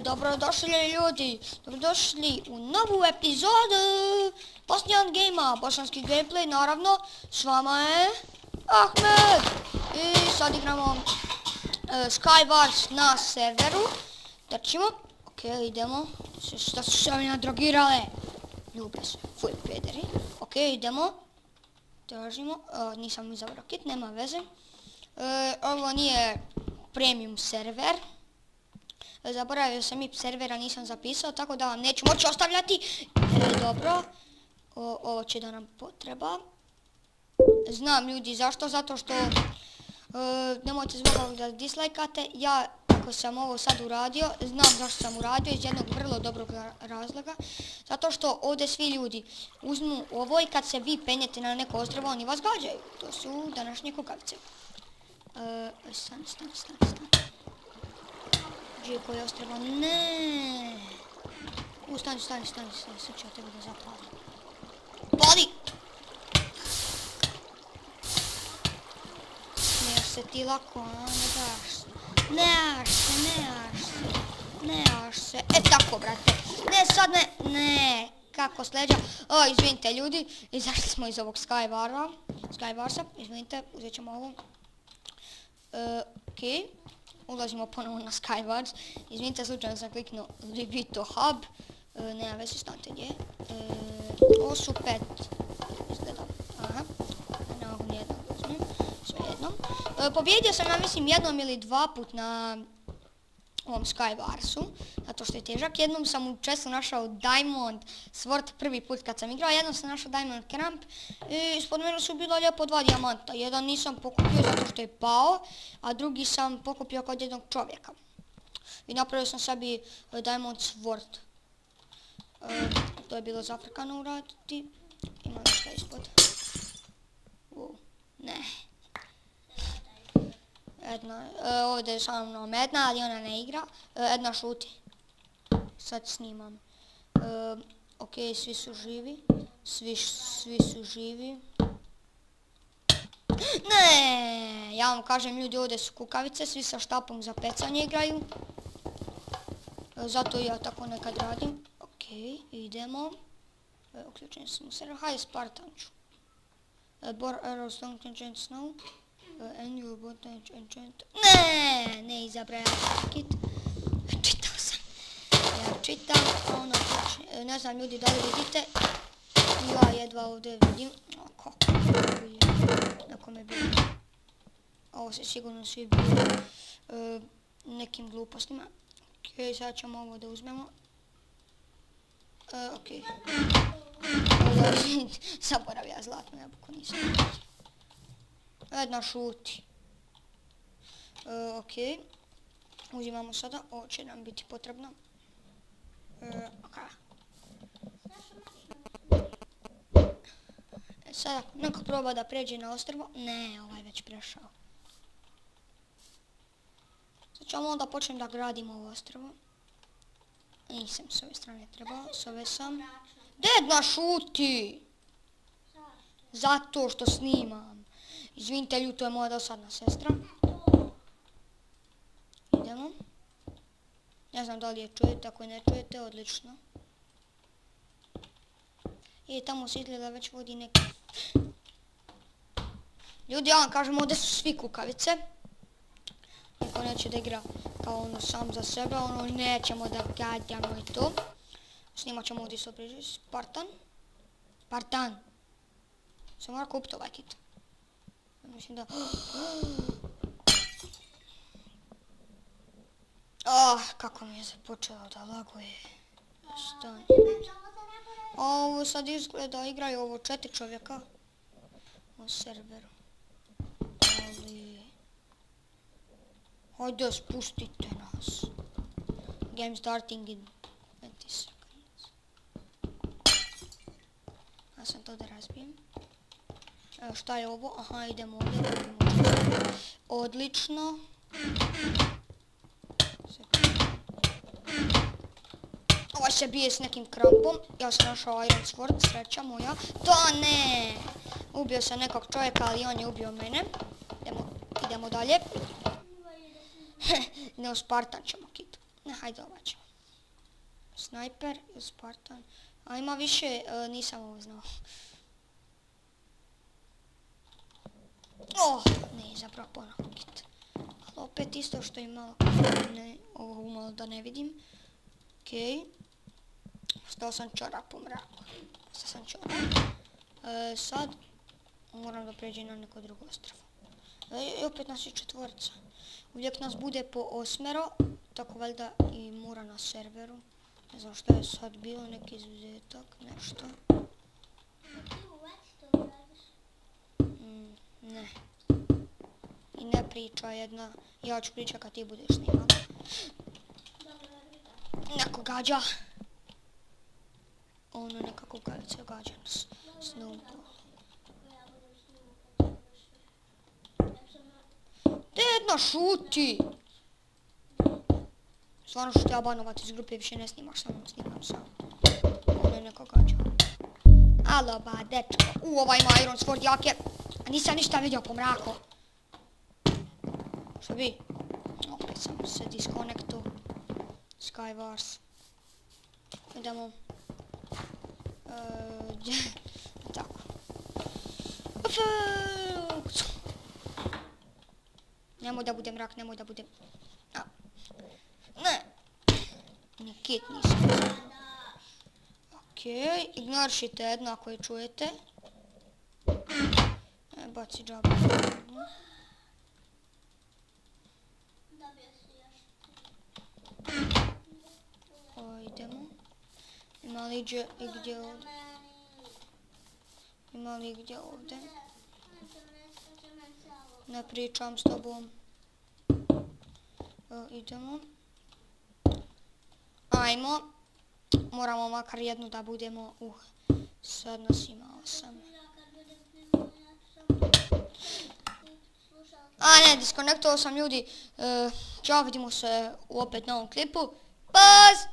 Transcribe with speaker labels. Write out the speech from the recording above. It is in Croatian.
Speaker 1: Dobrodošli ljudi, dobrodošli u novu epizodu Bosnian Gamea, bosanski gameplay, naravno, s vama je Ahmed i sad igramo Skywars na serveru, trčimo, ok, idemo, šta su se mi nadragirale, ljube se, fuj pederi, ok, idemo, tražimo, nisam izabrao kit, nema veze, ovo nije premium server. Zaboravio sam i servera, nisam zapisao, tako da vam neću moći ostavljati. Dobro, ovo će da nam potreba. Znam ljudi zašto, zato što nemojte zbog ovog da dislajkate. Ja, ako sam ovo sad uradio, znam zašto sam uradio, iz jednog vrlo dobrog razloga. Zato što ovdje svi ljudi uzmu ovo i kad se vi penjete na neko ostrvo, oni vas gađaju. To su današnje kukavice. Stani. Gdje koje ostrvo? Ne. Stani, sad ću ja tebe da zapalim. Pali! Smiješ se ti lako, a ne daš se. Ne daš se. Tako, brate. Ne, sad ne. Ne. Kako s leđa. Izvinite ljudi, izašli smo iz ovog Skywarsa. Izvinite, uzet ćemo ovo. Okej. Ulazimo ponovo na Skywars. Izvinite, slučajno sam kliknuo Libito Hub. Nema veze, stanite gdje. Ovo su 5. Izgleda. Aha. Evo nijednom uzmem. Sve jednom. Pobjedio sam, ja mislim, jednom ili dva put na ovom Skywarsu. Zato što je težak. Jednom sam u čestu našao Diamond Sword prvi put kad sam igrao. Jednom sam našao Diamond Cramp. I ispod mene su bila lijepo 2 dijamanta. Jedan nisam pokupio zato što je pao, a drugi sam pokupio kod jednog čovjeka. I napravio sam sebi Diamond Sword. To je bilo zafrkano uraditi. Ima nešto ispod. Ne. Ovdje je sa mnom Edna, ali ona ne igra. Edna šuti. Sad snimam. Ok, svi su živi. Svi su živi. Ne, ja vam kažem ljudi, ovdje su kukavice, svi sa štapom za pecanje igraju. Zato ja tako nekad radim. Ok, idemo. Uključen sam u server. Hajde, Spartan ću. Bor arrow stone enchant snow. And you bot enchant. Ne izabrao kit. Čitao sam. Ja čitam, ono počne. Ne znam ljudi da li vidite. Ja jedva ovdje vidim. Kako vidim. Neko me bilo. Ovo se sigurno svi bili nekim glupostima. Ok, sad ćemo ovo da uzmemo. Ok. Zaboravio zlatnu jabuku, nisam. Edna šuti. Ok. Uzimamo sada, ovo će nam biti potrebno. Ok. Sada neko proba da pređe na ostrvo. Ne, ovaj već prešao. Sad ćemo onda počnem da gradimo ovo ostrvo. Nisam s ove strane trebao, s ove sam. Edna šuti! Zato što snimam. Izvinite ljudi, to je moja dosadna sestra. Idemo. Ne znam da li je čujete, ako je ne čujete, odlično. I tamo se izgleda već vodi neki... Ljudi, ja vam kažem, ovdje su svi kukavice. Niko neće da igra kao ono sam za sebe, ono nećemo da gađamo i to. Snimat ćemo ovdje što priđe. Spartan. Sam mora kupiti ovaj kit. Mislim da... kako mi je počelo da laguje. Stani. Ovo sad izgleda, igraju ovo 4 čovjeka na serveru. Ali... Hajde, spustite nas. Game starting in 20 seconds. Ja sam to da razbijem. Evo šta je ovo? Aha, idemo ovdje. Odlično. Ovaj se bije s nekim krampom. Ja sam našao Iron Sword, sreća moja. To ne! Ubio sam nekog čovjeka, ali on je ubio mene. Idemo dalje. Ne, Spartan ćemo kit. Ne, hajde ova ćemo. Snajper ili Spartan. A ima više, nisam ovo znao. Ne, zapravo ponovno kit. Ali opet isto što i malo, ovo umalo da ne vidim. Okej. Stao sam čarap u mraku. Stao sam čarap. Sad moram da pređem na neko drugo ostrvo. I opet nas je četvorca. Uvijek nas bude po 8, tako valjda i mora na serveru. Ne znam šta je sad bilo, neki izuzetak, nešto. Ne. I ne priča jedna. Ja ću pričat kad ti budeš snimala. Neko gađa. Ono neka kukavica gađa nas. Snowball. Jedna šuti! Stvarno ću te ja banovat iz grupe, više ne snimaš sa mnom, snimam sam. Ono je neko gađa. Alo ba, dečko. Ovaj ima Iron Sword jake. A nisam ništa vidio po mraku. Što bi? Opet sam se disconnectu. Skywars. Idemo. Tako. Nemoj da bude mrak, nemoj da bude... Ne. Nikit nisam. Okej, ignorišite jedno ako je čujete. Baci džabu. Idemo. Ima li gdje ovdje? Ima li gdje ovdje? Ne pričam s tobom. Idemo. Ajmo. Moramo makar jednu da budemo. Sad nas ima 8. A ne, diskonektovao sam ljudi. Ćao, vidimo se opet na ovom klipu. Paz!